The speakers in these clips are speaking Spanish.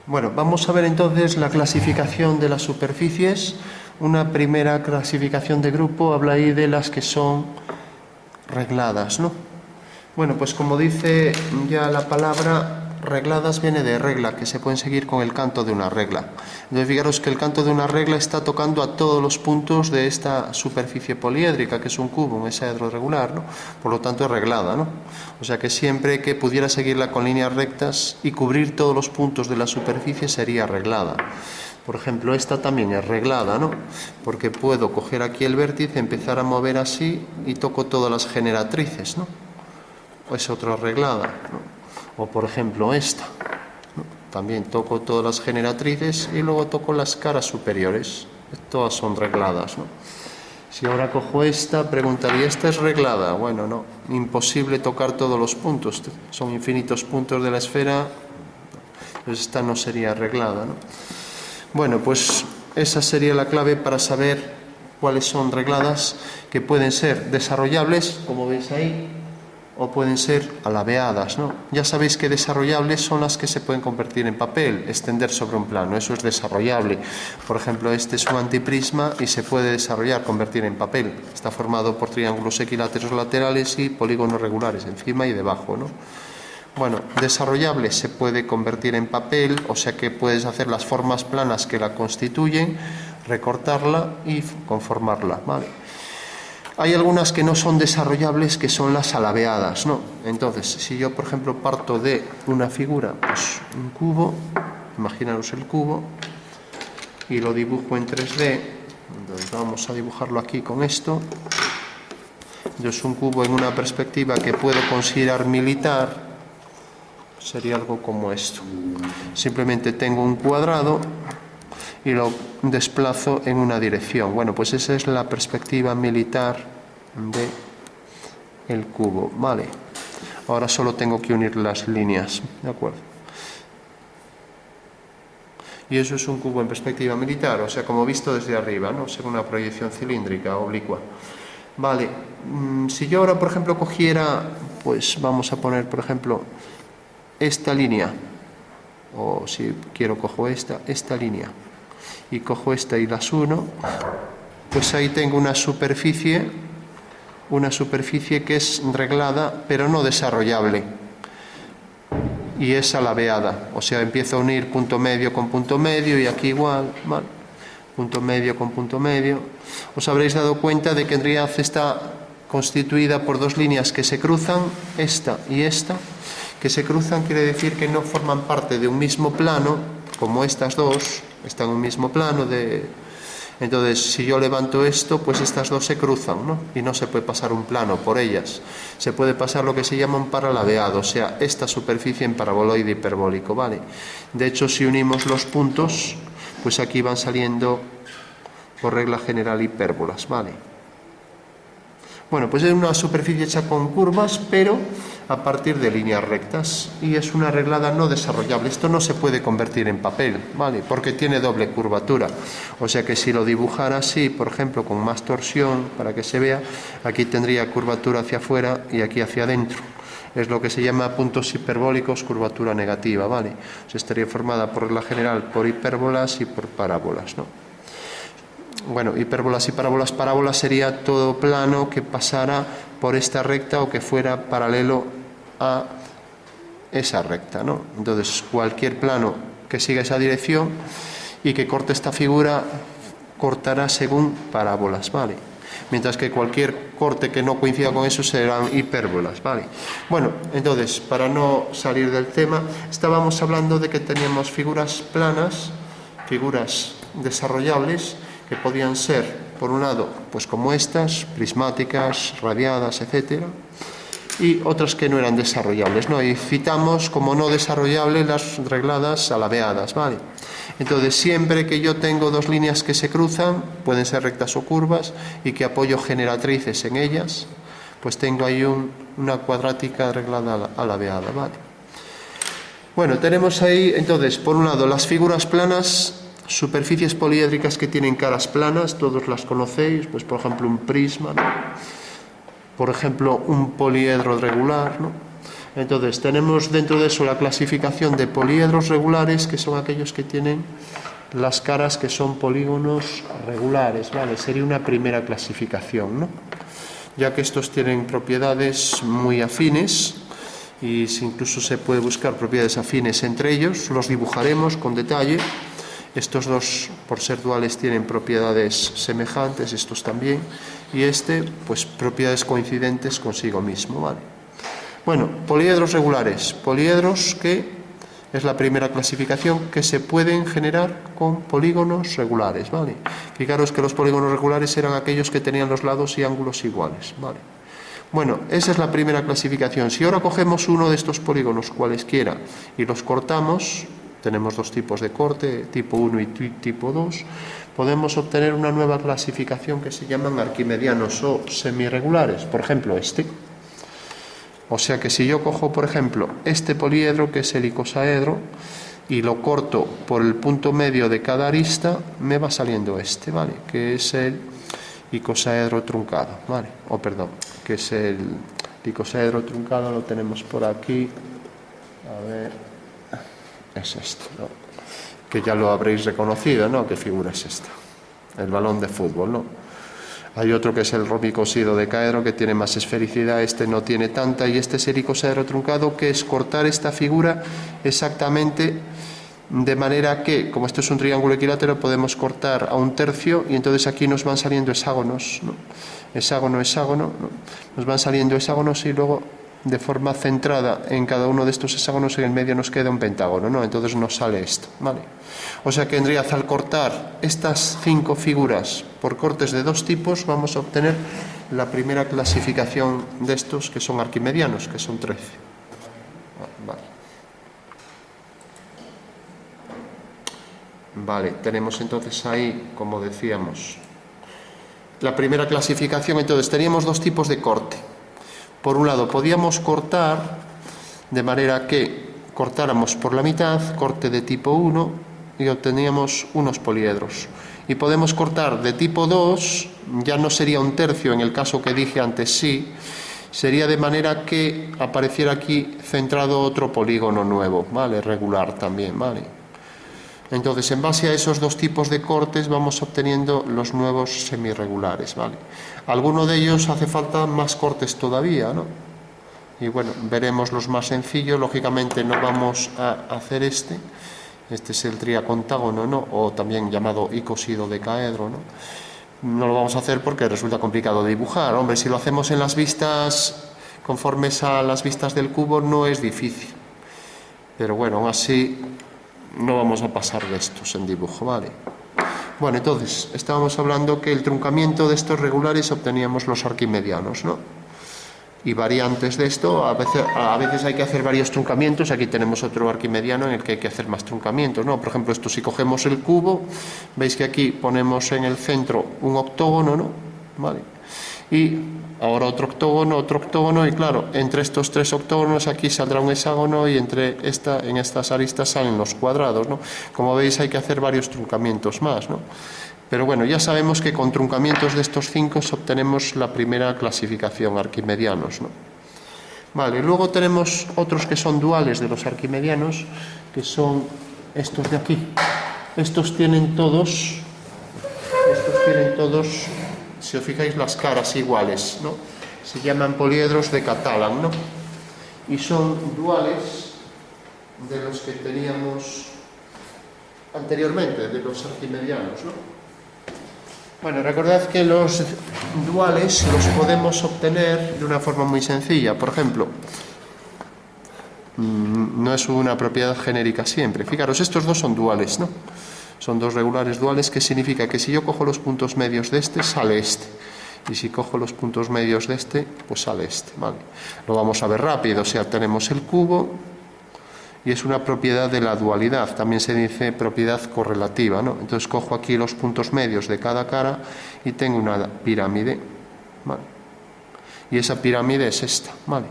Bueno, vamos a ver entonces la clasificación de las superficies. Una primera clasificación de grupo habla ahí de las que son regladas, ¿no? Bueno, pues como dice ya la palabra, regladas viene de regla, que se pueden seguir con el canto de una regla. Entonces, fijaros que el canto de una regla está tocando a todos los puntos de esta superficie poliédrica, que es un cubo, un hexaedro regular, ¿no? Por lo tanto, es reglada, ¿no? O sea que siempre que pudiera seguirla con líneas rectas y cubrir todos los puntos de la superficie sería reglada. Por ejemplo, esta también es reglada, ¿no? Porque puedo coger aquí el vértice, empezar a mover así y toco todas las generatrices, ¿no? Es otra reglada, ¿no? O por ejemplo esta, ¿no? También toco todas las generatrices y luego toco las caras superiores. Todas son regladas, ¿no? Si ahora cojo esta, preguntaría, ¿esta es reglada? Bueno, no, imposible tocar todos los puntos, son infinitos puntos de la esfera, entonces esta no sería reglada, ¿no? Bueno, pues esa sería la clave para saber cuáles son regladas, que pueden ser desarrollables, como veis ahí, o pueden ser alabeadas, ¿no? Ya sabéis que desarrollables son las que se pueden convertir en papel, extender sobre un plano, eso es desarrollable. Por ejemplo, este es un antiprisma y se puede desarrollar, convertir en papel. Está formado por triángulos equiláteros laterales y polígonos regulares, encima y debajo, ¿no? Bueno, desarrollable se puede convertir en papel, o sea que puedes hacer las formas planas que la constituyen, recortarla y conformarla, ¿vale? Hay algunas que no son desarrollables, que son las alabeadas, ¿no? Entonces, si yo, por ejemplo, parto de una figura, pues un cubo, imaginaros el cubo, y lo dibujo en 3D, entonces vamos a dibujarlo aquí con esto. Entonces, un cubo en una perspectiva que puedo considerar militar, sería algo como esto. Simplemente tengo un cuadrado y lo desplazo en una dirección. Bueno, pues esa es la perspectiva militar del cubo, ¿vale? Ahora solo tengo que unir las líneas, ¿de acuerdo? Y eso es un cubo en perspectiva militar, o sea, como visto desde arriba, ¿no? Según una proyección cilíndrica, oblicua. Vale, si yo ahora, por ejemplo, cogiera, pues vamos a poner, por ejemplo, esta línea, o si quiero cojo esta línea, y cojo esta y las uno, pues ahí tengo una superficie que es reglada pero no desarrollable y es alabeada, o sea, empiezo a unir punto medio con punto medio y aquí igual, ¿vale? Punto medio con punto medio. Os habréis dado cuenta de que en realidad está constituida por dos líneas que se cruzan, esta y esta, que se cruzan quiere decir que no forman parte de un mismo plano, como estas dos están en un mismo plano entonces si yo levanto esto, pues estas dos se cruzan, ¿no? Y no se puede pasar un plano por ellas, se puede pasar lo que se llama un paralabeado, o sea, esta superficie en paraboloide hiperbólico, ¿vale? De hecho, si unimos los puntos, pues aquí van saliendo por regla general hipérbolas, ¿vale? Bueno, pues es una superficie hecha con curvas, pero a partir de líneas rectas, y es una reglada no desarrollable. Esto no se puede convertir en papel, ¿vale? Porque tiene doble curvatura. O sea que si lo dibujara así, por ejemplo, con más torsión, para que se vea, aquí tendría curvatura hacia afuera y aquí hacia adentro. Es lo que se llama puntos hiperbólicos, curvatura negativa, ¿vale? O sea, estaría formada por regla general por hipérbolas y por parábolas, ¿no? Bueno, hipérbolas y parábolas. Parábola sería todo plano que pasara por esta recta o que fuera paralelo a esa recta, ¿no? Entonces, cualquier plano que siga esa dirección y que corte esta figura, cortará según parábolas, ¿vale? Mientras que cualquier corte que no coincida con eso serán hipérbolas, ¿vale? Bueno, entonces, para no salir del tema, estábamos hablando de que teníamos figuras planas, figuras desarrollables, que podían ser, por un lado, pues como estas, prismáticas, radiadas, etcétera, y otras que no eran desarrollables, ¿no? Y citamos como no desarrollables las regladas alabeadas, ¿vale? Entonces, siempre que yo tengo dos líneas que se cruzan, pueden ser rectas o curvas, y que apoyo generatrices en ellas, pues tengo ahí una cuadrática reglada alabeada, ¿vale? Bueno, tenemos ahí, entonces, por un lado, las figuras planas, superficies poliédricas que tienen caras planas, todos las conocéis, pues por ejemplo un prisma, ¿no? Por ejemplo un poliedro regular, ¿no? Entonces, tenemos dentro de eso la clasificación de poliedros regulares, que son aquellos que tienen las caras que son polígonos regulares, ¿vale? Sería una primera clasificación, ¿no? Ya que estos tienen propiedades muy afines, y incluso se puede buscar propiedades afines entre ellos, los dibujaremos con detalle. Estos dos, por ser duales, tienen propiedades semejantes, estos también, y este, pues propiedades coincidentes consigo mismo, ¿vale? Bueno, poliedros regulares, poliedros que es la primera clasificación, que se pueden generar con polígonos regulares, ¿vale? Fijaros que los polígonos regulares eran aquellos que tenían los lados y ángulos iguales, ¿vale? Bueno, esa es la primera clasificación. Si ahora cogemos uno de estos polígonos, cualesquiera, y los cortamos, tenemos dos tipos de corte, tipo 1 y tipo 2, podemos obtener una nueva clasificación que se llaman arquimedianos o semirregulares, por ejemplo este. O sea que si yo cojo, por ejemplo, este poliedro, que es el icosaedro, y lo corto por el punto medio de cada arista, me va saliendo este, ¿vale? Que es el icosaedro truncado, ¿vale? O perdón, que es el icosaedro truncado, lo tenemos por aquí. A ver, es este, ¿no? Que ya lo habréis reconocido, ¿no? ¿Qué figura es esta? El balón de fútbol, ¿no? Hay otro que es el romicosído decaedro, que tiene más esfericidad, este no tiene tanta, y este es el icosaedro truncado, que es cortar esta figura exactamente de manera que, como esto es un triángulo equilátero, podemos cortar a un tercio, y entonces aquí nos van saliendo hexágonos, ¿no? Hexágono, hexágono, ¿no? Nos van saliendo hexágonos, y luego de forma centrada en cada uno de estos hexágonos, en el medio nos queda un pentágono, ¿no? Entonces nos sale esto, ¿vale? O sea que en realidad, al cortar estas 5 figuras por cortes de dos tipos, vamos a obtener la primera clasificación de estos, que son arquimedianos, que son 13. Vale. Vale, tenemos entonces ahí, como decíamos, la primera clasificación. Entonces teníamos dos tipos de corte. Por un lado, podíamos cortar de manera que cortáramos por la mitad, corte de tipo 1, y obteníamos unos poliedros. Y podemos cortar de tipo 2, ya no sería un tercio en el caso que dije antes, sí, sería de manera que apareciera aquí centrado otro polígono nuevo, ¿vale? Regular también, ¿vale? Entonces, en base a esos dos tipos de cortes vamos obteniendo los nuevos semirregulares, ¿vale? Alguno de ellos hace falta más cortes todavía, ¿no? Y bueno, veremos los más sencillos. Lógicamente no vamos a hacer este es el triacontágono, ¿no? O también llamado icosido decaedro, ¿no? No lo vamos a hacer porque resulta complicado de dibujar. Hombre, si lo hacemos en las vistas, conformes a las vistas del cubo, no es difícil. Pero bueno, aún así no vamos a pasar de estos en dibujo, ¿vale? Bueno, entonces, estábamos hablando que el truncamiento de estos regulares obteníamos los arquimedianos, ¿no? Y variantes de esto, a veces hay que hacer varios truncamientos. Aquí tenemos otro arquimediano en el que hay que hacer más truncamientos, ¿no? Por ejemplo, esto, si cogemos el cubo, veis que aquí ponemos en el centro un octógono, ¿no? ¿Vale? Y ahora otro octógono, y claro, entre estos tres octógonos aquí saldrá un hexágono, y en estas aristas salen los cuadrados, ¿no? Como veis, hay que hacer varios truncamientos más, ¿no? Pero bueno, ya sabemos que con truncamientos de estos 5 obtenemos la primera clasificación, arquimedianos, ¿no? Vale, luego tenemos otros que son duales de los arquimedianos, que son estos de aquí. Estos tienen todos, si os fijáis, las caras iguales, ¿no? Se llaman poliedros de Catalan, ¿no? Y son duales de los que teníamos anteriormente, de los arquimedianos, ¿no? Bueno, recordad que los duales los podemos obtener de una forma muy sencilla. Por ejemplo, no es una propiedad genérica siempre. Fijaros, estos dos son duales, ¿no? Son dos regulares duales, que significa que si yo cojo los puntos medios de este, sale este. Y si cojo los puntos medios de este, pues sale este, ¿vale? Lo vamos a ver rápido. O sea, tenemos el cubo, y es una propiedad de la dualidad, también se dice propiedad correlativa, ¿no? Entonces cojo aquí los puntos medios de cada cara y tengo una pirámide, ¿vale? Y esa pirámide es esta, ¿vale?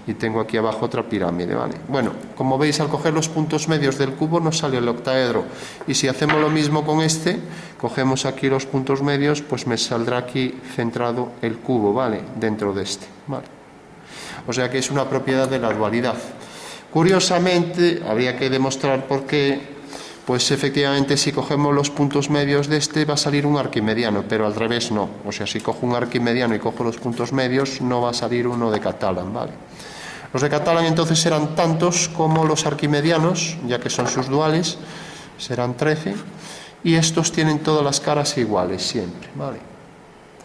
Y tengo aquí abajo otra pirámide, ¿vale? Bueno, como veis, al coger los puntos medios del cubo nos sale el octaedro, y si hacemos lo mismo con este, cogemos aquí los puntos medios, pues me saldrá aquí centrado el cubo, ¿vale? Dentro de este, ¿vale? O sea que es una propiedad de la dualidad. Curiosamente, habría que demostrar por qué, pues efectivamente si cogemos los puntos medios de este va a salir un arquimediano, pero al revés no. O sea, si cojo un arquimediano y cojo los puntos medios, no va a salir uno de Catalan, ¿vale? Los de Catalan entonces serán tantos como los arquimedianos, ya que son sus duales, serán 13, y estos tienen todas las caras iguales siempre, ¿vale?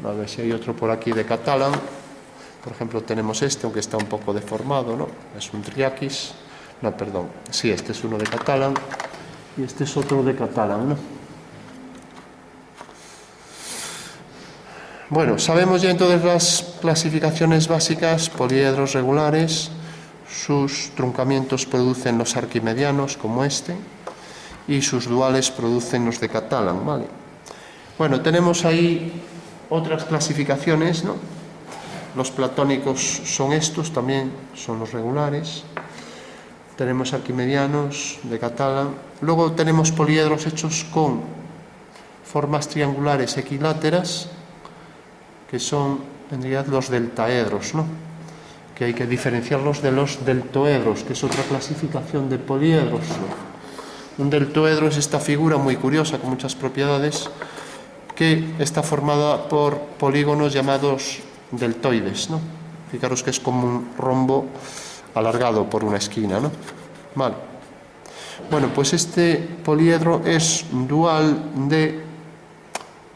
A ver si hay otro por aquí de Catalan. Por ejemplo, tenemos este, aunque está un poco deformado, ¿no? Es un Triakis. No, perdón. Sí, este es uno de Catalan y este es otro de Catalan, ¿no? Bueno, sabemos ya entonces las clasificaciones básicas: poliedros regulares, sus truncamientos producen los arquimedianos, como este, y sus duales producen los de Catalan, ¿vale? Bueno, tenemos ahí otras clasificaciones, ¿no? Los platónicos son estos, también son los regulares. Tenemos arquimedianos de Catalan. Luego tenemos poliedros hechos con formas triangulares equiláteras, que son en realidad los deltaedros, ¿no? Que hay que diferenciarlos de los deltoedros, que es otra clasificación de poliedros, ¿no? Un deltoedro es esta figura muy curiosa, con muchas propiedades, que está formada por polígonos llamados deltoides, ¿no? Fijaros que es como un rombo alargado por una esquina, ¿no? Vale. Bueno, pues este poliedro es dual de...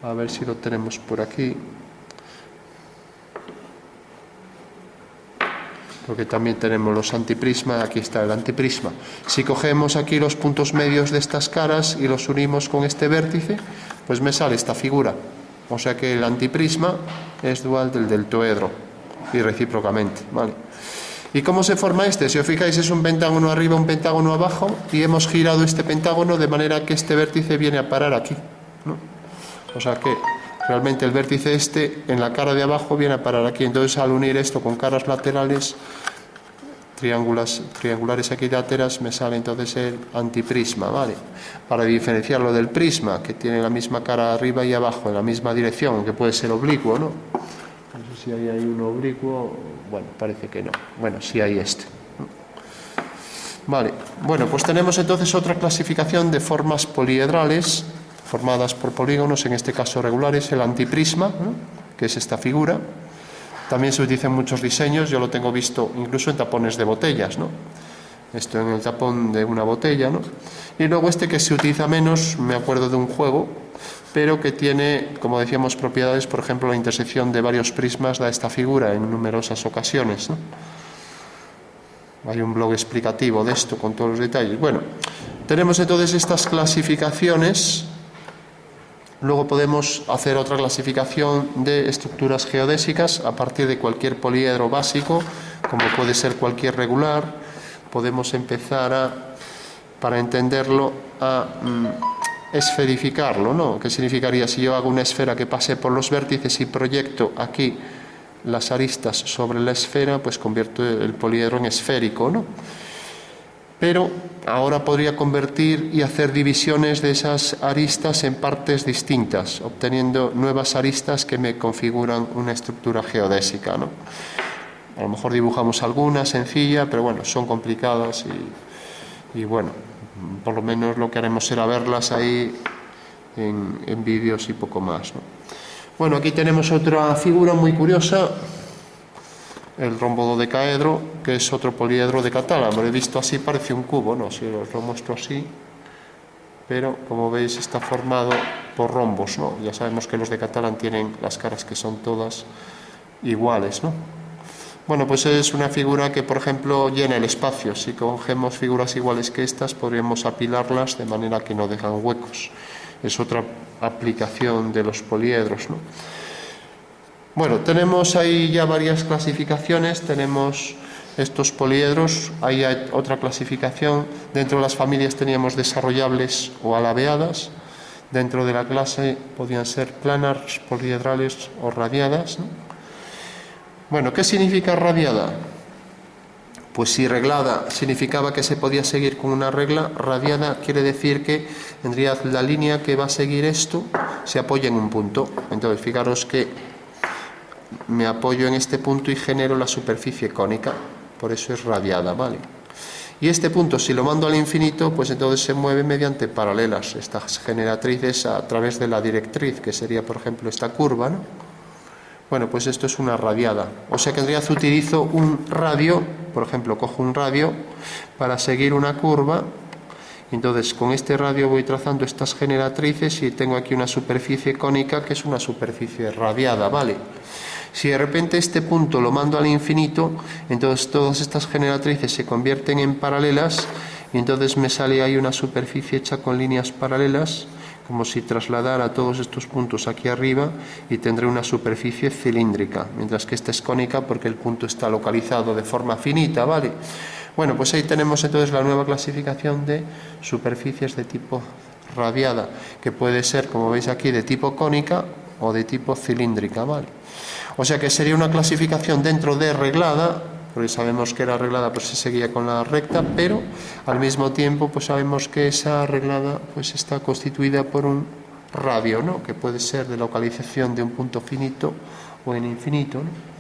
A ver si lo tenemos por aquí. Porque también tenemos los antiprisma. Aquí está el antiprisma. Si cogemos aquí los puntos medios de estas caras y los unimos con este vértice, pues me sale esta figura. O sea que el antiprisma es dual del deltoedro y recíprocamente, ¿vale? ¿Y cómo se forma este? Si os fijáis, es un pentágono arriba, un pentágono abajo, y hemos girado este pentágono de manera que este vértice viene a parar aquí, ¿no? O sea que realmente el vértice este en la cara de abajo viene a parar aquí. Entonces, al unir esto con caras laterales triangulares equiláteras, me sale entonces el antiprisma, ¿vale? Para diferenciarlo del prisma, que tiene la misma cara arriba y abajo, en la misma dirección, aunque puede ser oblicuo, ¿no? No sé si hay ahí un oblicuo. Bueno, parece que no. Bueno, sí hay este. Vale. Bueno, pues tenemos entonces otra clasificación de formas poliedrales formadas por polígonos, en este caso regulares, el antiprisma, ¿no? Que es esta figura. También se utiliza en muchos diseños, yo lo tengo visto incluso en tapones de botellas, ¿no? Esto en el tapón de una botella, ¿no? Y luego este que se utiliza menos, me acuerdo de un juego, pero que tiene, como decíamos, propiedades, por ejemplo, la intersección de varios prismas da esta figura en numerosas ocasiones, ¿no? Hay un blog explicativo de esto con todos los detalles. Bueno, tenemos entonces estas clasificaciones. Luego podemos hacer otra clasificación de estructuras geodésicas a partir de cualquier poliedro básico, como puede ser cualquier regular. Podemos empezar para entenderlo, a esferificarlo, ¿no? ¿Qué significaría? Si yo hago una esfera que pase por los vértices y proyecto aquí las aristas sobre la esfera, pues convierto el poliedro en esférico, ¿no? Pero ahora podría convertir y hacer divisiones de esas aristas en partes distintas, obteniendo nuevas aristas que me configuran una estructura geodésica, ¿no? A lo mejor dibujamos alguna sencilla, pero bueno, son complicadas y bueno, por lo menos lo que haremos será verlas ahí en vídeos y poco más, ¿no? Bueno, aquí tenemos otra figura muy curiosa, el rombododecaedro, que es otro poliedro de Catalan. Lo he visto así, parece un cubo, ¿no? Si os lo muestro así, pero como veis está formado por rombos, ¿no? Ya sabemos que los de Catalan tienen las caras que son todas iguales, ¿no? Bueno, pues es una figura que, por ejemplo, llena el espacio. Si cogemos figuras iguales que estas, podríamos apilarlas de manera que no dejan huecos. Es otra aplicación de los poliedros, ¿no? Bueno, tenemos ahí ya varias clasificaciones. Tenemos estos poliedros. Ahí hay otra clasificación. Dentro de las familias teníamos desarrollables o alabeadas. Dentro de la clase podían ser planas, poliedrales o radiadas, ¿no? Bueno, ¿qué significa radiada? Pues si reglada significaba que se podía seguir con una regla, radiada quiere decir que en realidad la línea que va a seguir esto se apoya en un punto. Entonces, fijaros que me apoyo en este punto y genero la superficie cónica, por eso es radiada, ¿vale? Y este punto, si lo mando al infinito, pues entonces se mueve mediante paralelas, estas generatrices a través de la directriz, que sería, por ejemplo, esta curva, ¿no? Bueno, pues esto es una radiada. O sea que en realidad utilizo un radio, por ejemplo, cojo un radio para seguir una curva. Entonces, con este radio voy trazando estas generatrices y tengo aquí una superficie cónica que es una superficie radiada, ¿vale? Si de repente este punto lo mando al infinito, entonces todas estas generatrices se convierten en paralelas y entonces me sale ahí una superficie hecha con líneas paralelas, como si trasladara todos estos puntos aquí arriba y tendré una superficie cilíndrica, mientras que esta es cónica porque el punto está localizado de forma finita, ¿vale? Bueno, pues ahí tenemos entonces la nueva clasificación de superficies de tipo radiada, que puede ser, como veis aquí, de tipo cónica o de tipo cilíndrica, ¿vale? O sea que sería una clasificación dentro de reglada, porque sabemos que la reglada pues se seguía con la recta, pero al mismo tiempo pues sabemos que esa reglada pues está constituida por un radio, ¿no? Que puede ser de localización de un punto finito o en infinito, ¿no?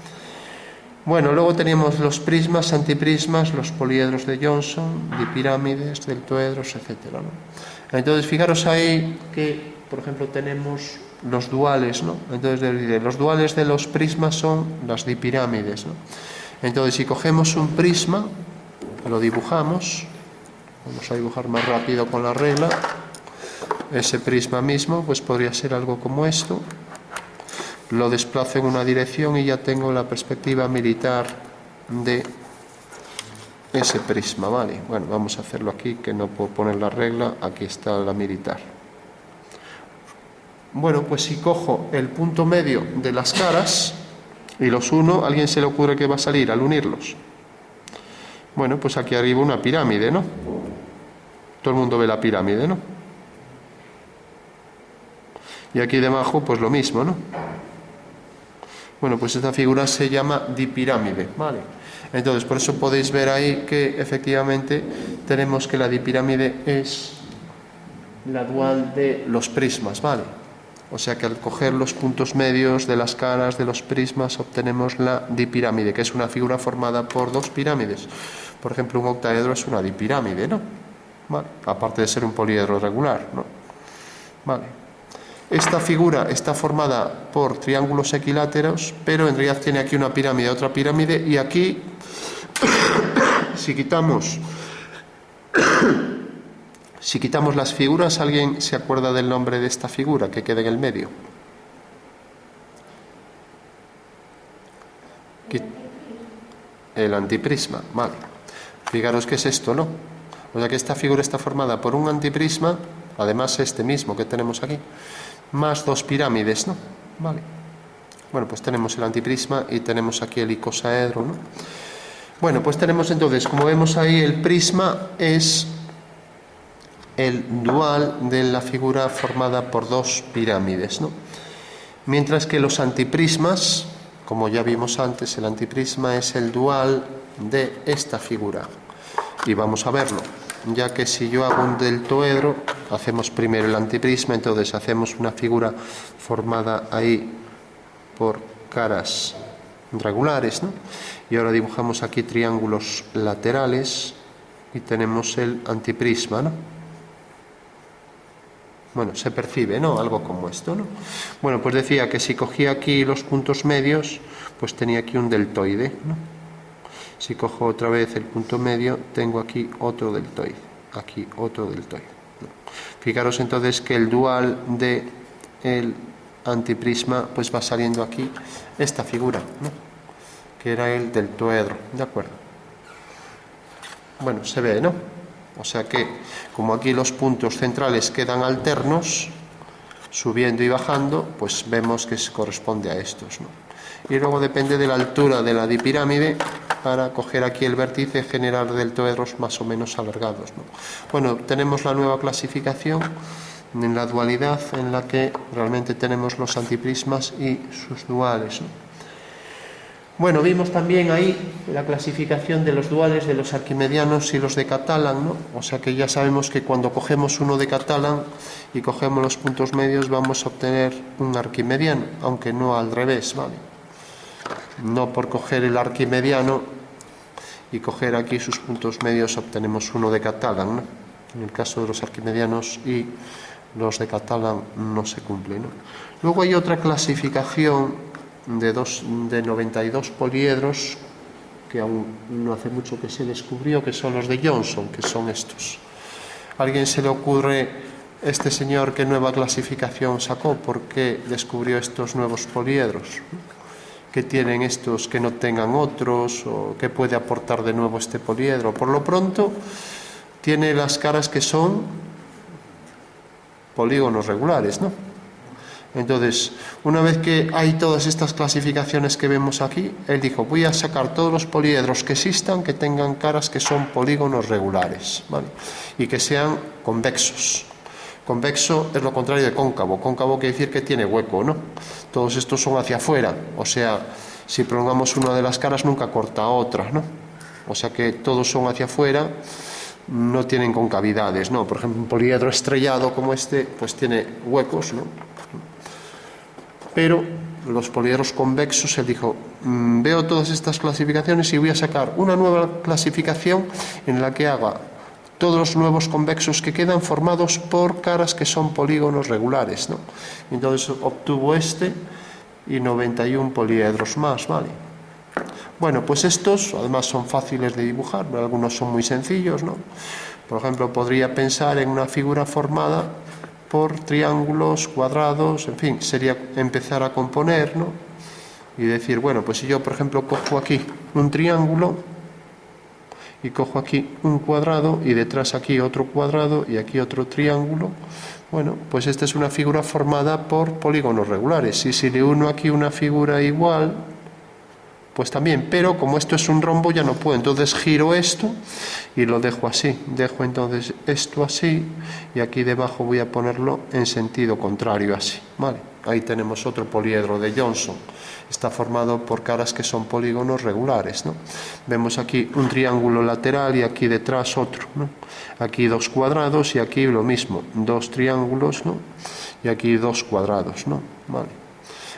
Bueno, luego teníamos los prismas, antiprismas, los poliedros de Johnson, dipirámides, deltoedros, etcétera, ¿no? Entonces, fijaros ahí que, por ejemplo, tenemos los duales, ¿no? Entonces, los duales de los prismas son las dipirámides, ¿no? Entonces, si cogemos un prisma, lo dibujamos, vamos a dibujar más rápido con la regla, ese prisma mismo, pues podría ser algo como esto. Lo desplazo en una dirección y ya tengo la perspectiva militar de ese prisma, ¿vale? Bueno, vamos a hacerlo aquí, que no puedo poner la regla, aquí está la militar. Bueno, pues si cojo el punto medio de las caras y los uno, ¿a alguien se le ocurre que va a salir al unirlos? Bueno, pues aquí arriba una pirámide, ¿no? Todo el mundo ve la pirámide, ¿no? Y aquí debajo, pues lo mismo, ¿no? Bueno, pues esta figura se llama dipirámide, ¿vale? Entonces, por eso podéis ver ahí que efectivamente tenemos que la dipirámide es la dual de los prismas, ¿vale? O sea que al coger los puntos medios de las caras de los prismas obtenemos la dipirámide, que es una figura formada por dos pirámides. Por ejemplo, un octaedro es una dipirámide, ¿no? ¿Vale? Aparte de ser un poliedro regular, ¿no? Vale. Esta figura está formada por triángulos equiláteros, pero en realidad tiene aquí una pirámide, otra pirámide, y aquí, si quitamos las figuras, ¿alguien se acuerda del nombre de esta figura que queda en el medio? El antiprisma, vale. Fijaros qué es esto, ¿no? O sea que esta figura está formada por un antiprisma, además este mismo que tenemos aquí, más dos pirámides, ¿no? Vale. Bueno, pues tenemos el antiprisma y tenemos aquí el icosaedro, ¿no? Bueno, pues tenemos entonces, como vemos ahí, el prisma es el dual de la figura formada por dos pirámides, ¿no? Mientras que los antiprismas, como ya vimos antes, el antiprisma es el dual de esta figura. Y vamos a verlo, ya que si yo hago un deltoedro, hacemos primero el antiprisma, entonces hacemos una figura formada ahí por caras regulares, ¿no? Y ahora dibujamos aquí triángulos laterales y tenemos el antiprisma, ¿no? Bueno, se percibe, ¿no? Algo como esto, ¿no? Bueno, pues decía que si cogía aquí los puntos medios, pues tenía aquí un deltoide, ¿no? Si cojo otra vez el punto medio, tengo aquí otro deltoide, aquí otro deltoide, ¿no? Fijaros entonces que el dual de el antiprisma pues va saliendo aquí esta figura, ¿no? Que era el deltoedro, ¿de acuerdo? Bueno, se ve, ¿no? O sea que, como aquí los puntos centrales quedan alternos, subiendo y bajando, pues vemos que se corresponde a estos, ¿no? Y luego depende de la altura de la dipirámide para coger aquí el vértice, generar deltoedros más o menos alargados, ¿no? Bueno, tenemos la nueva clasificación en la dualidad en la que realmente tenemos los antiprismas y sus duales, ¿no? Bueno, vimos también ahí la clasificación de los duales de los arquimedianos y los de Catalan, ¿no? O sea que ya sabemos que cuando cogemos uno de Catalan y cogemos los puntos medios vamos a obtener un arquimediano, aunque no al revés, ¿vale? no por coger el arquimediano y coger aquí sus puntos medios obtenemos uno de Catalan, ¿no? En el caso de los arquimedianos y los de Catalan no se cumple, ¿no? Luego hay otra clasificación de 92 poliedros que aún no hace mucho que se descubrió, que son los de Johnson, que son estos. ¿A alguien se le ocurre este señor qué nueva clasificación sacó? ¿Por qué descubrió estos nuevos poliedros? ¿Qué tienen estos que no tengan otros? ¿O qué puede aportar de nuevo este poliedro? Por lo pronto, tiene las caras que son polígonos regulares, ¿no? Entonces, una vez que hay todas estas clasificaciones que vemos aquí, él dijo, voy a sacar todos los poliedros que existan que tengan caras que son polígonos regulares, ¿vale? Y que sean convexos. Convexo es lo contrario de cóncavo. Cóncavo quiere decir que tiene hueco, ¿no? Todos estos son hacia afuera, o sea, si prolongamos una de las caras nunca corta a otra, ¿no? O sea que todos son hacia afuera, no tienen concavidades, ¿no? Por ejemplo, un poliedro estrellado como este, pues tiene huecos, ¿no? Pero los poliedros convexos, él dijo, veo todas estas clasificaciones y voy a sacar una nueva clasificación en la que haga todos los nuevos convexos que quedan formados por caras que son polígonos regulares, ¿no? Entonces obtuvo este y 91 poliedros más, ¿vale? Bueno, pues estos además son fáciles de dibujar, pero algunos son muy sencillos, ¿no? Por ejemplo, podría pensar en una figura formada por triángulos, cuadrados, en fin, sería empezar a componer, ¿no? Y decir, bueno, pues si yo, por ejemplo, cojo aquí un triángulo y cojo aquí un cuadrado y detrás aquí otro cuadrado y aquí otro triángulo, bueno, pues esta es una figura formada por polígonos regulares. Y si le uno aquí una figura igual, pues también, pero como esto es un rombo ya no puedo, entonces giro esto y lo dejo así, dejo entonces esto así y aquí debajo voy a ponerlo en sentido contrario así, ¿vale? Ahí tenemos otro poliedro de Johnson, está formado por caras que son polígonos regulares, ¿no? Vemos aquí un triángulo lateral y aquí detrás otro, ¿no? Aquí dos cuadrados y aquí lo mismo, dos triángulos, ¿no? Y aquí dos cuadrados, ¿no? Vale.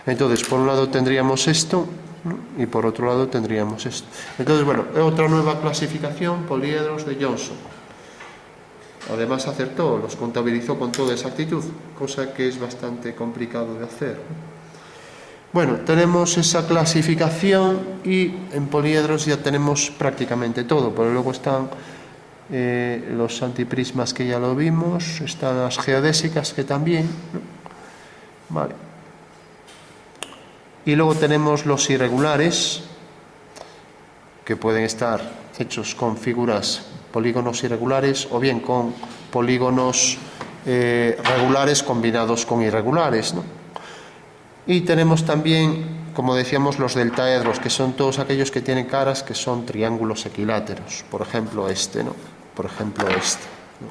Entonces, por un lado tendríamos esto, ¿no? Y por otro lado tendríamos esto. Entonces, bueno, otra nueva clasificación, poliedros de Johnson. Además acertó, los contabilizó con toda exactitud, cosa que es bastante complicado de hacer. Bueno, tenemos esa clasificación y en poliedros ya tenemos prácticamente todo, pero luego están los antiprismas que ya lo vimos, están las geodésicas que también, ¿no? Vale. Y luego tenemos los irregulares, que pueden estar hechos con figuras, polígonos irregulares, o bien con polígonos regulares combinados con irregulares, ¿no? Y tenemos también, como decíamos, los deltaedros, que son todos aquellos que tienen caras que son triángulos equiláteros. Por ejemplo, este, ¿no? Por ejemplo, este, ¿no?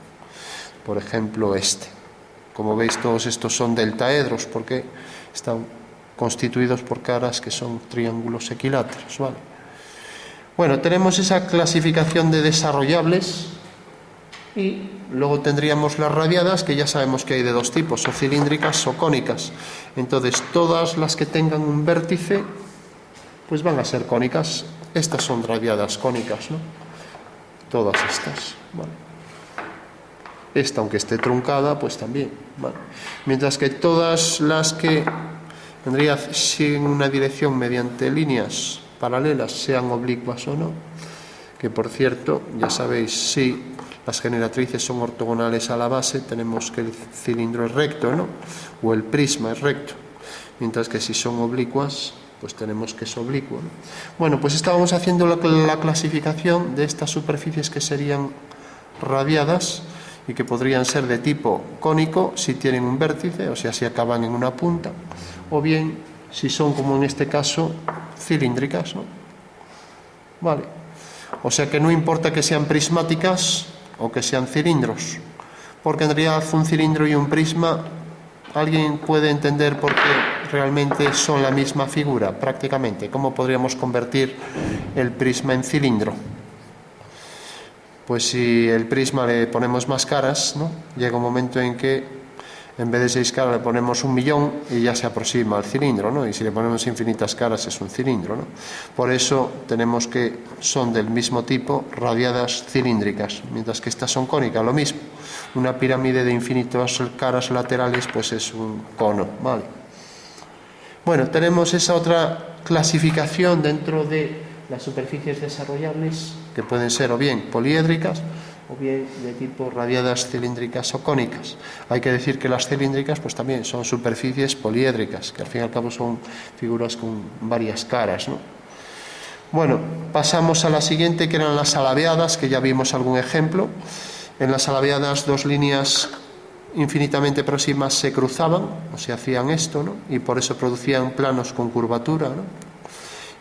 Por ejemplo, este. Como veis, todos estos son deltaedros, porque están constituidos por caras que son triángulos equiláteros, ¿vale? Bueno, tenemos esa clasificación de desarrollables y luego tendríamos las radiadas, que ya sabemos que hay de dos tipos, o cilíndricas o cónicas. Entonces, todas las que tengan un vértice, pues van a ser cónicas. Estas son radiadas cónicas, ¿no? Todas estas, ¿vale? Esta, aunque esté truncada, pues también, ¿vale? Mientras que todas las que siguen una dirección mediante líneas paralelas, sean oblicuas o no, que por cierto, ya sabéis, si las generatrices son ortogonales a la base, tenemos que el cilindro es recto, ¿no? O el prisma es recto, mientras que si son oblicuas, pues tenemos que es oblicuo, ¿no? Bueno, pues estábamos haciendo la clasificación de estas superficies que serían radiadas y que podrían ser de tipo cónico si tienen un vértice, o sea, si acaban en una punta, o bien si son, como en este caso, cilíndricas, ¿no? Vale. O sea que no importa que sean prismáticas o que sean cilindros, porque en realidad un cilindro y un prisma, ¿alguien puede entender por qué realmente son la misma figura? Prácticamente, ¿cómo podríamos convertir el prisma en cilindro? Pues si el prisma le ponemos más caras, ¿no? Llega un momento en que En vez de 6 caras le ponemos 1.000.000 y ya se aproxima al cilindro, ¿no? Y si le ponemos infinitas caras es un cilindro, ¿no? Por eso tenemos que son del mismo tipo, radiadas cilíndricas, mientras que estas son cónicas, lo mismo. Una pirámide de infinitas caras laterales pues es un cono, ¿vale? Bueno, tenemos esa otra clasificación dentro de las superficies desarrollables, que pueden ser o bien poliédricas o bien de tipo radiadas cilíndricas o cónicas. Hay que decir que las cilíndricas pues también son superficies poliédricas, que al fin y al cabo son figuras con varias caras, ¿no? Bueno, pasamos a la siguiente, que eran las alabeadas, que ya vimos algún ejemplo. En las alabeadas, dos líneas infinitamente próximas se cruzaban, o se hacían esto, ¿no? Y por eso producían planos con curvatura, ¿no?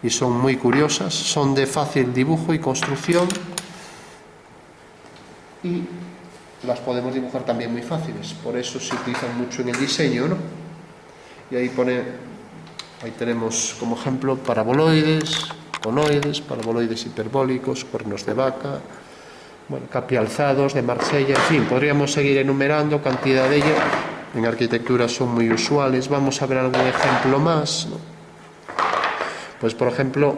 Y son muy curiosas, son de fácil dibujo y construcción, y las podemos dibujar también muy fáciles, por eso se utilizan mucho en el diseño, ¿no? Y ahí tenemos como ejemplo paraboloides, conoides, paraboloides hiperbólicos, cuernos de vaca, bueno, capialzados de Marsella, en fin, podríamos seguir enumerando cantidad de ellas. En arquitectura son muy usuales. Vamos a ver algún ejemplo más, ¿no? Pues por ejemplo,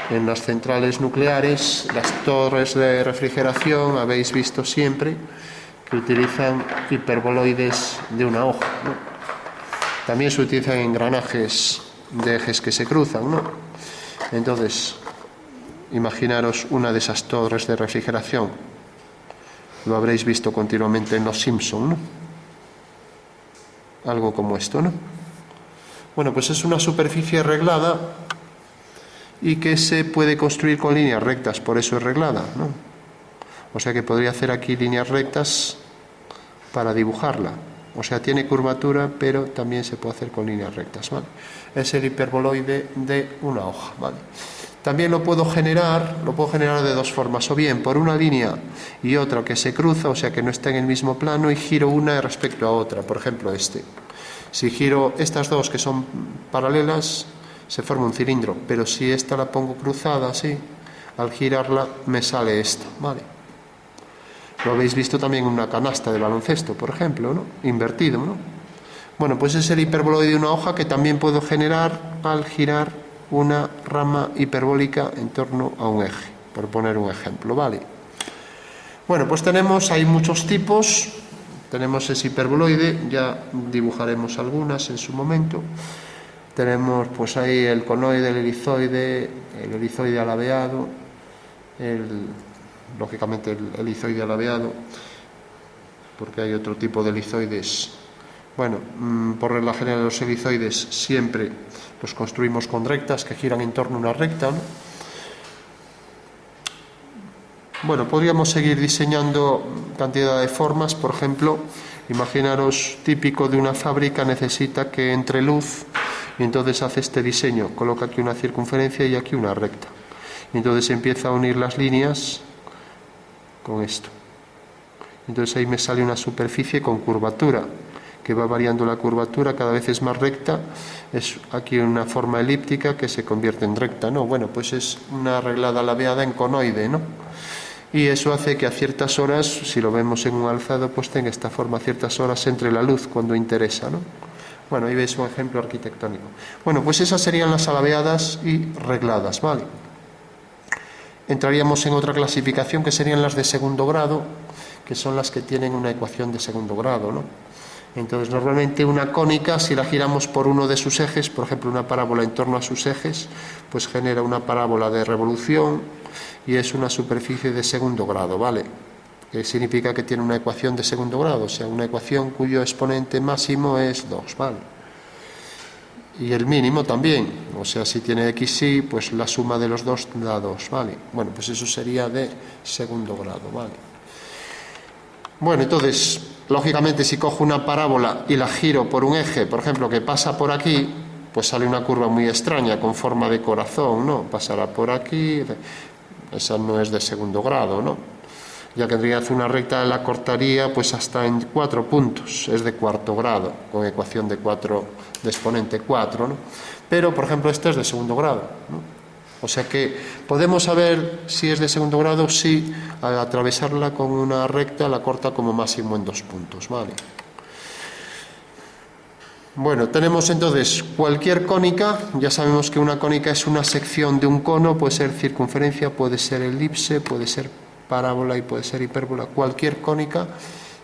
en las centrales nucleares, las torres de refrigeración, habéis visto siempre que utilizan hiperboloides de una hoja, ¿no? También se utilizan engranajes de ejes que se cruzan, ¿no? Entonces, imaginaros una de esas torres de refrigeración. Lo habréis visto continuamente en Los Simpson, ¿no? Algo como esto, ¿no? Bueno, pues es una superficie reglada y que se puede construir con líneas rectas, por eso es reglada, ¿no? O sea que podría hacer aquí líneas rectas para dibujarla. O sea, tiene curvatura, pero también se puede hacer con líneas rectas, ¿vale? Es el hiperboloide de una hoja, ¿vale? También lo puedo generar de dos formas, o bien por una línea y otra que se cruza, o sea que no está en el mismo plano, y giro una respecto a otra, por ejemplo este. Si giro estas dos que son paralelas, se forma un cilindro, pero si esta la pongo cruzada así, al girarla me sale esta, ¿vale? Lo habéis visto también en una canasta de baloncesto, por ejemplo, ¿no? Invertido, ¿no? Bueno, pues es el hiperboloide de una hoja que también puedo generar al girar una rama hiperbólica en torno a un eje, por poner un ejemplo, ¿vale? Bueno, pues hay muchos tipos. Tenemos ese hiperboloide, ya dibujaremos algunas en su momento. Tenemos pues ahí el conoide, el elizoide alabeado, lógicamente el elizoide alabeado, porque hay otro tipo de elizoides. Bueno, por regla general los elizoides siempre los construimos con rectas que giran en torno a una recta, ¿no? Bueno, podríamos seguir diseñando cantidad de formas. Por ejemplo, imaginaros, típico de una fábrica, necesita que entre luz, y entonces hace este diseño, coloca aquí una circunferencia y aquí una recta, y entonces empieza a unir las líneas con esto. Entonces ahí me sale una superficie con curvatura, que va variando la curvatura, cada vez es más recta. Es aquí una forma elíptica que se convierte en recta, ¿no? Bueno, pues es una arreglada alabeada en conoide, ¿no? Y eso hace que a ciertas horas, si lo vemos en un alzado, pues tenga esta forma, a ciertas horas entre la luz cuando interesa, ¿no? Bueno, ahí veis un ejemplo arquitectónico. Bueno, pues esas serían las alabeadas y regladas, ¿vale? Entraríamos en otra clasificación que serían las de segundo grado, que son las que tienen una ecuación de segundo grado, ¿no? Entonces, normalmente una cónica, si la giramos por uno de sus ejes, por ejemplo, una parábola en torno a sus ejes, pues genera una parábola de revolución y es una superficie de segundo grado, ¿vale? Que significa que tiene una ecuación de segundo grado, o sea, una ecuación cuyo exponente máximo es 2, ¿vale? Y el mínimo también, o sea, si tiene xy, pues la suma de los dos da 2, ¿vale? Bueno, pues eso sería de segundo grado, ¿vale? Bueno, entonces, lógicamente, si cojo una parábola y la giro por un eje, por ejemplo, que pasa por aquí, pues sale una curva muy extraña, con forma de corazón, ¿no? Pasará por aquí, esa no es de segundo grado, ¿no? Ya que tendría que hacer una recta, la cortaría pues hasta en 4 puntos, es de cuarto grado, con ecuación de exponente 4, ¿no? Pero, por ejemplo, este es de segundo grado, ¿no? O sea que podemos saber si es de segundo grado si al atravesarla con una recta la corta como máximo en 2 puntos, ¿vale? Bueno, tenemos entonces cualquier cónica. Ya sabemos que una cónica es una sección de un cono, puede ser circunferencia, puede ser elipse, puede ser parábola y puede ser hipérbola. Cualquier cónica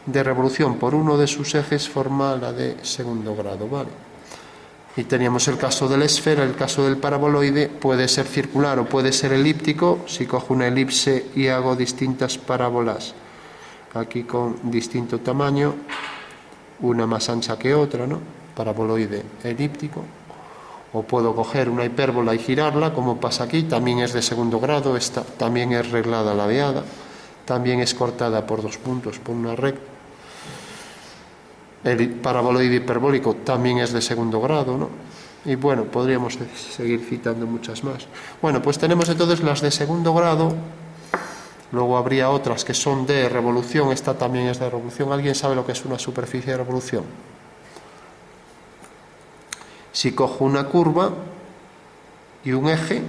de revolución por uno de sus ejes forma la de segundo grado, ¿vale? Y teníamos el caso de la esfera, el caso del paraboloide, puede ser circular o puede ser elíptico. Si cojo una elipse y hago distintas parábolas aquí con distinto tamaño, una más ancha que otra, ¿no? Paraboloide elíptico. O puedo coger una hipérbola y girarla, como pasa aquí, también es de segundo grado, esta también es reglada ladeada, también es cortada por 2 puntos por una recta. El paraboloide hiperbólico también es de segundo grado, ¿no? Y bueno, podríamos seguir citando muchas más. Bueno, pues tenemos entonces las de segundo grado. Luego habría otras que son de revolución. Esta también es de revolución. ¿Alguien sabe lo que es una superficie de revolución? Si cojo una curva y un eje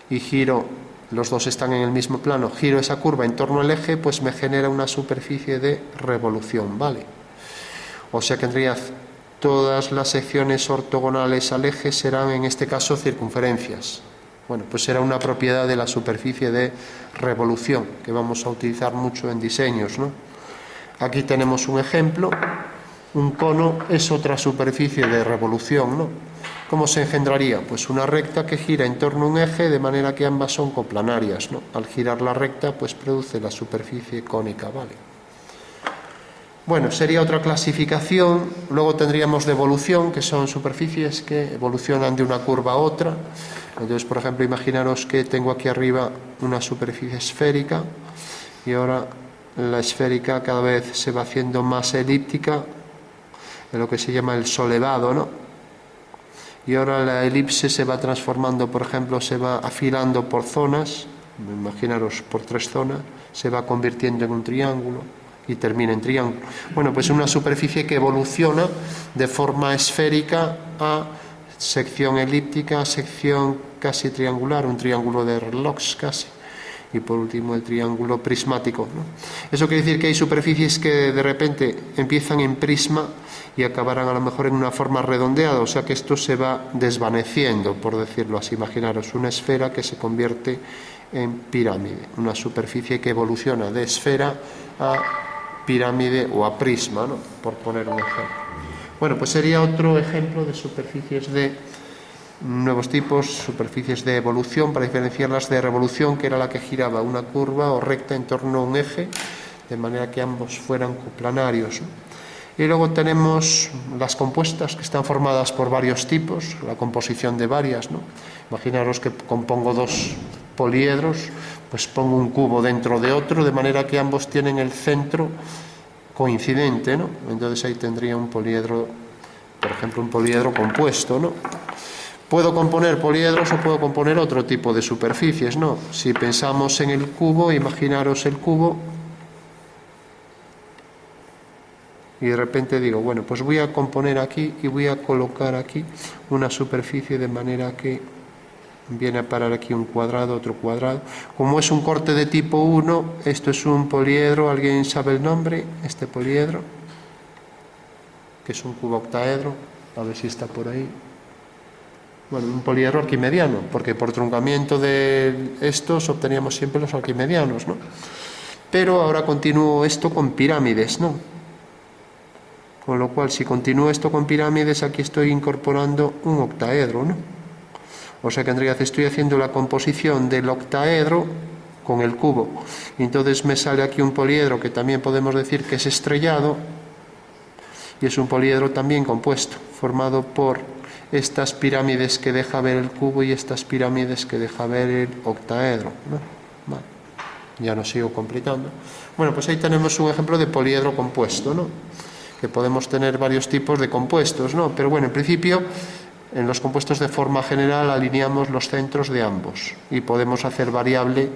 y giro, los dos están en el mismo plano, giro esa curva en torno al eje, pues me genera una superficie de revolución, ¿vale? O sea que en realidad todas las secciones ortogonales al eje serán en este caso circunferencias. Bueno, pues será una propiedad de la superficie de revolución que vamos a utilizar mucho en diseños, ¿no? Aquí tenemos un ejemplo. Un cono es otra superficie de revolución, ¿no? ¿Cómo se engendraría? Pues una recta que gira en torno a un eje de manera que ambas son coplanarias, ¿no? Al girar la recta, pues produce la superficie cónica, ¿vale? Bueno, sería otra clasificación. Luego tendríamos de evolución, que son superficies que evolucionan de una curva a otra. Entonces, por ejemplo, imaginaros que tengo aquí arriba una superficie esférica y ahora la esférica cada vez se va haciendo más elíptica, en lo que se llama el solevado, ¿no? Y ahora la elipse se va transformando, por ejemplo, se va afilando por zonas, imaginaros por 3 zonas, se va convirtiendo en un triángulo y termina en triángulo. Bueno, pues una superficie que evoluciona de forma esférica a sección elíptica, sección casi triangular, un triángulo de Rayleigh casi. Y por último el triángulo prismático, ¿no? Eso quiere decir que hay superficies que de repente empiezan en prisma y acabarán a lo mejor en una forma redondeada, o sea que esto se va desvaneciendo, por decirlo así. Imaginaros una esfera que se convierte en pirámide, una superficie que evoluciona de esfera a pirámide o a prisma, ¿no? Por poner un ejemplo. Bueno, pues sería otro ejemplo de superficies de nuevos tipos, superficies de evolución, para diferenciarlas de revolución, que era la que giraba una curva o recta en torno a un eje, de manera que ambos fueran coplanarios, ¿no? Y luego tenemos las compuestas, que están formadas por varios tipos, la composición de varias, ¿no? Imaginaros que compongo 2 poliedros, pues pongo un cubo dentro de otro, de manera que ambos tienen el centro coincidente, ¿no? Entonces ahí tendría un poliedro, por ejemplo, un poliedro compuesto, ¿no? Puedo componer poliedros o puedo componer otro tipo de superficies, ¿no? Si pensamos en el cubo, imaginaros el cubo y de repente digo, bueno, pues voy a componer aquí y voy a colocar aquí una superficie de manera que viene a parar aquí un cuadrado, otro cuadrado. Como es un corte de tipo 1, esto es un poliedro. ¿Alguien sabe el nombre? Este poliedro, que es un cubo octaedro, a ver si está por ahí. Bueno, un poliedro arquimediano, porque por truncamiento de estos obteníamos siempre los arquimedianos, ¿no? Pero ahora continúo esto con pirámides, ¿no? Con lo cual, si continúo esto con pirámides, aquí estoy incorporando un octaedro, ¿no? O sea que en realidad estoy haciendo la composición del octaedro con el cubo. Y entonces me sale aquí un poliedro que también podemos decir que es estrellado, y es un poliedro también compuesto, formado por estas pirámides que deja ver el cubo y estas pirámides que deja ver el octaedro, ¿no? Vale. Ya no sigo complicando. Bueno, pues ahí tenemos un ejemplo de poliedro compuesto, ¿no? Que podemos tener varios tipos de compuestos, ¿no? Pero bueno, en principio, en los compuestos de forma general alineamos los centros de ambos y podemos hacer variable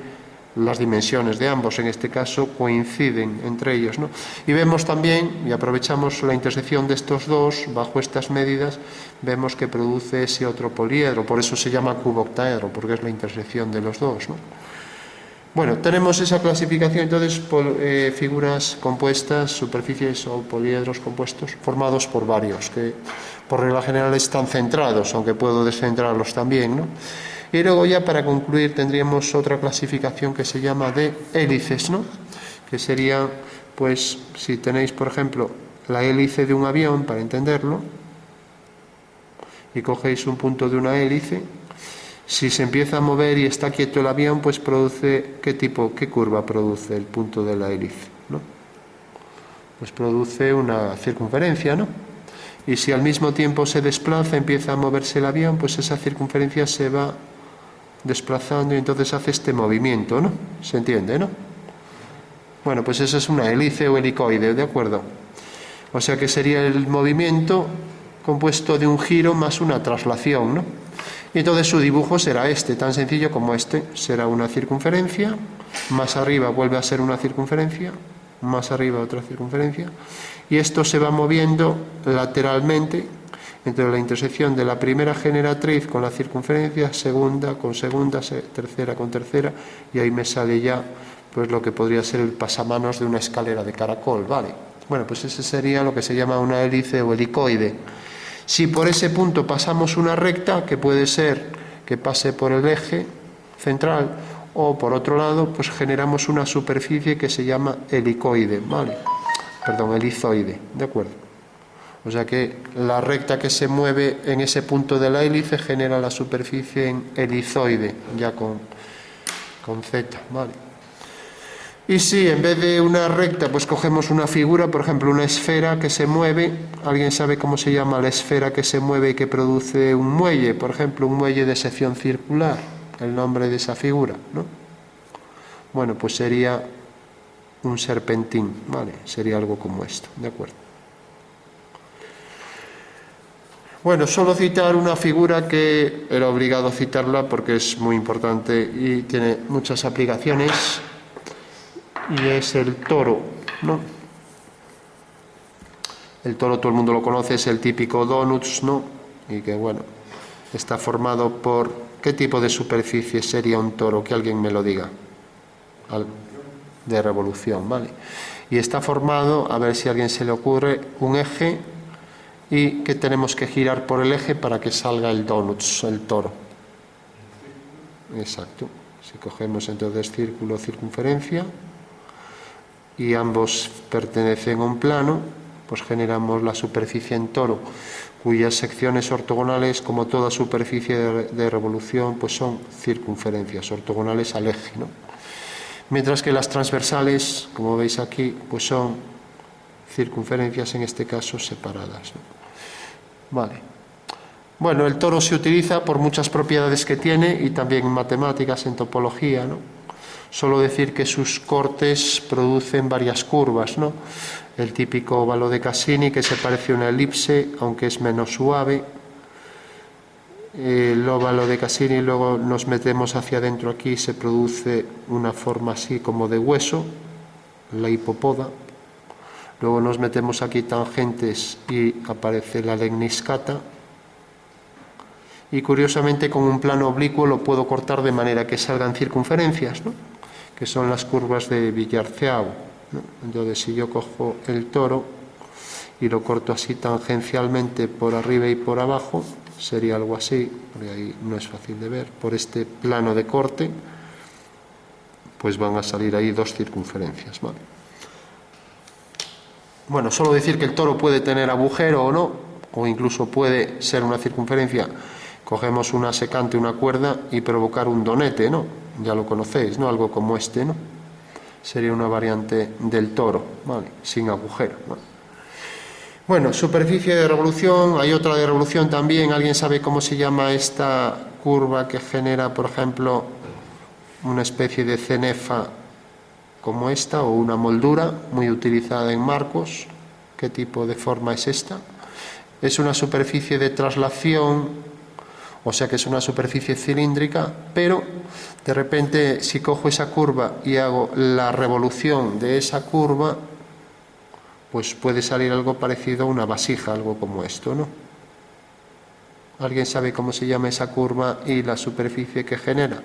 las dimensiones de ambos, en este caso, coinciden entre ellos, ¿no? Y vemos también, y aprovechamos la intersección de estos dos, bajo estas medidas, vemos que produce ese otro poliedro, por eso se llama cubo octaedro, porque es la intersección de los dos, ¿no? Bueno, tenemos esa clasificación, entonces, figuras compuestas, superficies o poliedros compuestos, formados por varios, que por regla general están centrados, aunque puedo descentrarlos también, ¿no? Y luego ya para concluir tendríamos otra clasificación que se llama de hélices, ¿no? Que sería, pues, si tenéis, por ejemplo, la hélice de un avión, para entenderlo, y cogéis un punto de una hélice, si se empieza a mover y está quieto el avión, pues produce, ¿qué curva produce el punto de la hélice, ¿no? Pues produce una circunferencia, ¿no? Y si al mismo tiempo se desplaza, empieza a moverse el avión, pues esa circunferencia se va desplazando y entonces hace este movimiento, ¿no? ¿Se entiende, no? Bueno, pues eso es una hélice o helicoide, ¿de acuerdo? O sea que sería el movimiento compuesto de un giro más una traslación, ¿no? Y entonces su dibujo será este, tan sencillo como este. Será una circunferencia, más arriba vuelve a ser una circunferencia, más arriba otra circunferencia, y esto se va moviendo lateralmente entre la intersección de la primera generatriz con la circunferencia, segunda con segunda, tercera con tercera, y ahí me sale ya pues lo que podría ser el pasamanos de una escalera de caracol, ¿vale? Bueno, pues ese sería lo que se llama una hélice o helicoide. Si por ese punto pasamos una recta, que puede ser que pase por el eje central, o por otro lado, pues generamos una superficie que se llama helicoide, ¿vale? Perdón, helizoide, ¿de acuerdo? O sea que la recta que se mueve en ese punto de la hélice genera la superficie en helizoide, ya con Z, ¿vale? Y si en vez de una recta, pues cogemos una figura, por ejemplo, una esfera que se mueve, ¿alguien sabe cómo se llama la esfera que se mueve y que produce un muelle? Por ejemplo, un muelle de sección circular, el nombre de esa figura, ¿no? Bueno, pues sería un serpentín, ¿vale? Sería algo como esto, ¿de acuerdo? Bueno, solo citar una figura que era obligado citarla porque es muy importante y tiene muchas aplicaciones, y es el toro, ¿no? El toro todo el mundo lo conoce, es el típico donuts, ¿no? Y que, bueno, está formado por... ¿Qué tipo de superficie sería un toro? Que alguien me lo diga. De revolución, ¿vale? Y está formado, a ver si a alguien se le ocurre, un eje, y que tenemos que girar por el eje para que salga el donuts, el toro. Exacto. Si cogemos entonces círculo, circunferencia, y ambos pertenecen a un plano, pues generamos la superficie en toro, cuyas secciones ortogonales, como toda superficie de revolución, pues son circunferencias ortogonales al eje, ¿no? Mientras que las transversales, como veis aquí, pues son circunferencias, en este caso, separadas, ¿no? Vale. Bueno, el toro se utiliza por muchas propiedades que tiene y también en matemáticas, en topología, ¿no? Solo decir que sus cortes producen varias curvas, ¿no? El típico óvalo de Cassini, que se parece a una elipse, aunque es menos suave. El óvalo de Cassini, luego nos metemos hacia adentro aquí, se produce una forma así como de hueso, la hipopoda. Luego nos metemos aquí tangentes y aparece la legniscata. Y curiosamente con un plano oblicuo lo puedo cortar de manera que salgan circunferencias, ¿no? Que son las curvas de Villarceau, ¿no? Entonces si yo cojo el toro y lo corto así tangencialmente por arriba y por abajo, sería algo así, porque ahí no es fácil de ver, por este plano de corte, pues van a salir ahí dos circunferencias, ¿vale? Bueno, solo decir que el toro puede tener agujero o no, o incluso puede ser una circunferencia. Cogemos una secante, una cuerda y provocar un donete, ¿no? Ya lo conocéis, ¿no? Algo como este, ¿no? Sería una variante del toro, ¿vale? Sin agujero, ¿no? Bueno, superficie de revolución, hay otra de revolución también. ¿Alguien sabe cómo se llama esta curva que genera, por ejemplo, una especie de cenefa como esta, o una moldura muy utilizada en marcos? ¿Qué tipo de forma es esta? Es una superficie de traslación o sea que es una superficie cilíndrica, pero de repente si cojo esa curva y hago la revolución de esa curva, pues puede salir algo parecido a una vasija, algo como esto, ¿no? ¿Alguien sabe cómo se llama esa curva y la superficie que genera?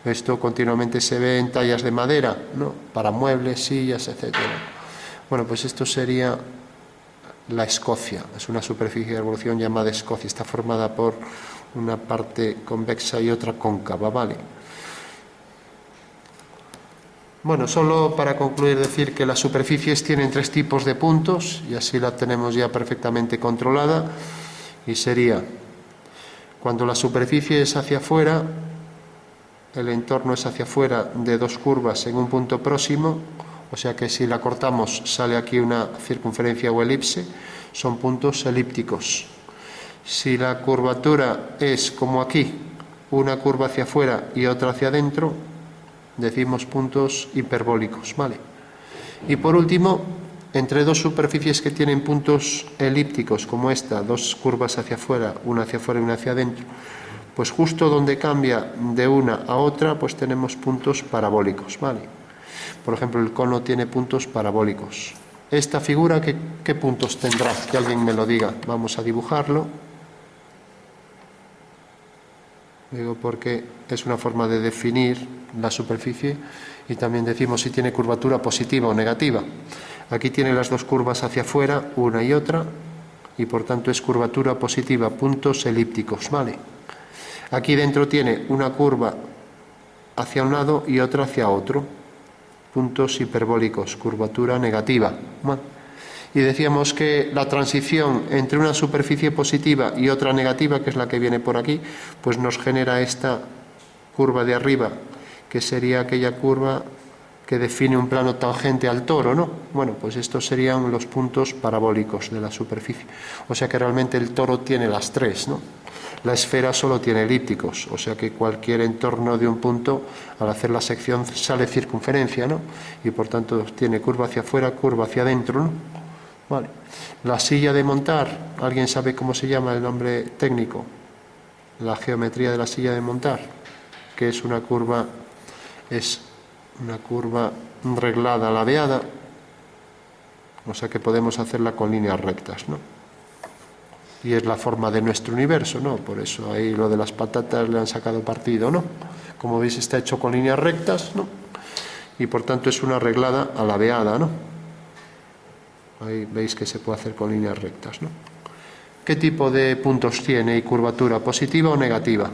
Esto continuamente se ve en tallas de madera, ¿no? Para muebles, sillas, etc. Bueno, pues esto sería la escocia. Es una superficie de revolución llamada escocia. Está formada por una parte convexa y otra cóncava, ¿vale? Bueno, solo para concluir decir que las superficies tienen 3 tipos de puntos y así la tenemos ya perfectamente controlada, y sería cuando la superficie es hacia afuera, el entorno es hacia afuera de 2 curvas en un punto próximo, o sea que si la cortamos sale aquí una circunferencia o elipse, son puntos elípticos. Si la curvatura es como aquí, una curva hacia afuera y otra hacia adentro, decimos puntos hiperbólicos, ¿vale? Y por último, entre 2 superficies que tienen puntos elípticos como esta, 2 curvas hacia afuera y una hacia adentro, pues justo donde cambia de una a otra, pues tenemos puntos parabólicos, ¿vale? Por ejemplo, el cono tiene puntos parabólicos. Esta figura, ¿qué puntos tendrá? Que alguien me lo diga. Vamos a dibujarlo. Digo porque es una forma de definir la superficie y también decimos si tiene curvatura positiva o negativa. Aquí tiene las 2 curvas hacia afuera, una y otra, y por tanto es curvatura positiva, puntos elípticos, ¿vale? Aquí dentro tiene una curva hacia un lado y otra hacia otro, puntos hiperbólicos, curvatura negativa, ¿vale? Y decíamos que la transición entre una superficie positiva y otra negativa, que es la que viene por aquí, pues nos genera esta curva de arriba, que sería aquella curva que define un plano tangente al toro, ¿no? Bueno, pues estos serían los puntos parabólicos de la superficie. O sea que realmente el toro tiene las 3, ¿no? La esfera solo tiene elípticos, o sea que cualquier entorno de un punto, al hacer la sección, sale circunferencia, ¿no? Y por tanto tiene curva hacia afuera, curva hacia adentro, ¿no? Vale. La silla de montar, ¿alguien sabe cómo se llama el nombre técnico? La geometría de la silla de montar, que es una curva reglada, ladeada, o sea que podemos hacerla con líneas rectas, ¿no? Y es la forma de nuestro universo, ¿no? Por eso ahí lo de las patatas le han sacado partido, ¿no? Como veis está hecho con líneas rectas, ¿no? Y por tanto es una reglada alabeada, ¿no? Ahí veis que se puede hacer con líneas rectas, ¿no? ¿Qué tipo de puntos tiene y curvatura? ¿Positiva o negativa?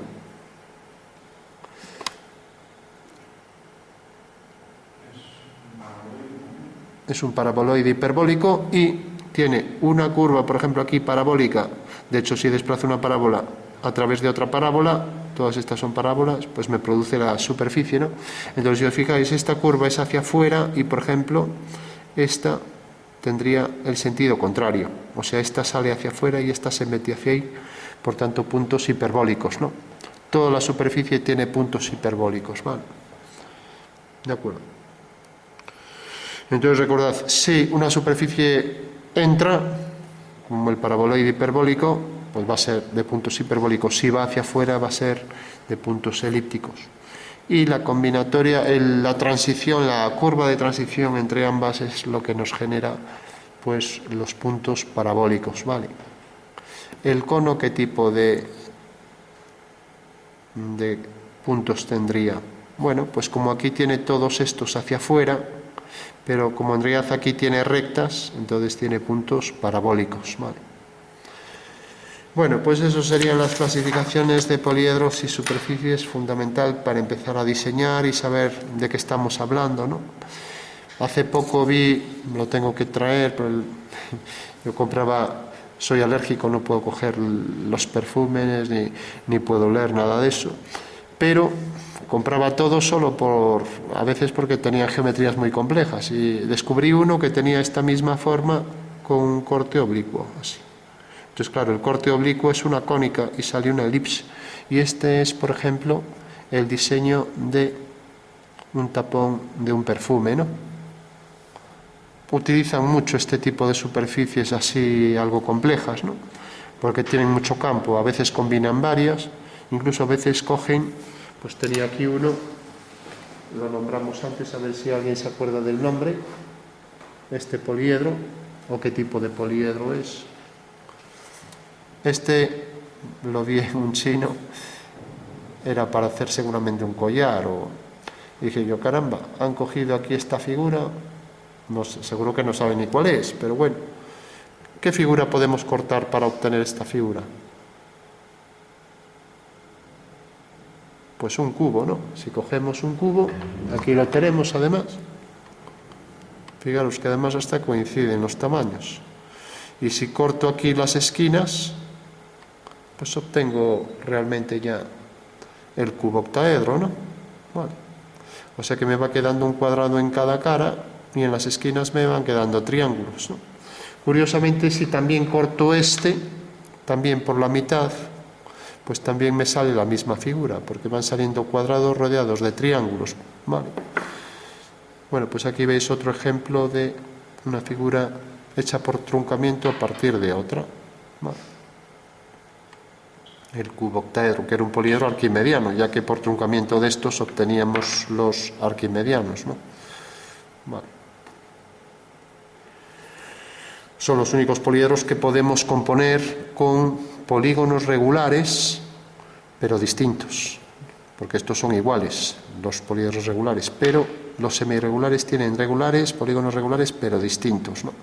Es un paraboloide hiperbólico y tiene una curva, por ejemplo aquí parabólica. De hecho, si desplazo una parábola a través de otra parábola, todas estas son parábolas, pues me produce la superficie, ¿no? Entonces, si os fijáis, esta curva es hacia afuera y, por ejemplo, esta tendría el sentido contrario. O sea, esta sale hacia afuera y esta se mete hacia ahí, por tanto, puntos hiperbólicos, ¿no? Toda la superficie tiene puntos hiperbólicos, ¿vale? De acuerdo. Entonces, recordad, si una superficie entra, como el paraboloide hiperbólico, pues va a ser de puntos hiperbólicos. Si va hacia afuera, va a ser de puntos elípticos. Y la combinatoria, la transición, la curva de transición entre ambas es lo que nos genera, pues, los puntos parabólicos, ¿vale? El cono, ¿qué tipo de puntos tendría? Bueno, pues como aquí tiene todos estos hacia afuera, pero como en realidad aquí tiene rectas, entonces tiene puntos parabólicos, ¿vale? Bueno, pues eso serían las clasificaciones de poliedros y superficies, fundamental para empezar a diseñar y saber de qué estamos hablando, ¿no? Hace poco lo tengo que traer, pero yo soy alérgico, no puedo coger los perfumes ni puedo oler nada de eso, pero compraba todo solo a veces porque tenía geometrías muy complejas, y descubrí uno que tenía esta misma forma con un corte oblicuo, así. Entonces, claro, el corte oblicuo es una cónica y sale una elipse. Y este es, por ejemplo, el diseño de un tapón de un perfume, ¿no? Utilizan mucho este tipo de superficies así algo complejas, ¿no? Porque tienen mucho campo. A veces combinan varias Incluso a veces cogen, pues tenía aquí uno, lo nombramos antes, a ver si alguien se acuerda del nombre, este poliedro, o qué tipo de poliedro es. Este lo vi en un chino, era para hacer seguramente un collar, o dije yo, caramba, han cogido aquí esta figura, no sé, seguro que no saben ni cuál es, pero bueno, ¿qué figura podemos cortar para obtener esta figura? Pues un cubo, ¿no? Si cogemos un cubo, aquí lo tenemos además. Fijaros que además hasta coinciden los tamaños. Y si corto aquí las esquinas, pues obtengo realmente ya el cubo octaedro, ¿no? Vale. O sea que me va quedando un cuadrado en cada cara y en las esquinas me van quedando triángulos, ¿no? Curiosamente, si también corto este, también por la mitad, pues también me sale la misma figura, porque van saliendo cuadrados rodeados de triángulos, ¿vale? Bueno, pues aquí veis otro ejemplo de una figura hecha por truncamiento a partir de otra, ¿vale? El cubo octaedro, que era un poliedro arquimediano, ya que por truncamiento de estos obteníamos los arquimedianos, ¿no? Vale. Son los únicos poliedros que podemos componer con polígonos regulares, pero distintos, porque estos son iguales, los poliedros regulares, pero los semirregulares tienen regulares, polígonos regulares, pero distintos, ¿no?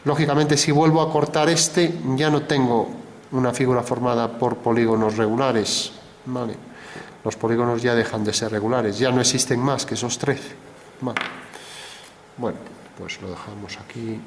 Lógicamente, si vuelvo a cortar este, ya no tengo una figura formada por polígonos regulares, ¿vale? Los polígonos ya dejan de ser regulares, ya no existen más que esos 13, ¿vale? Bueno, pues lo dejamos aquí.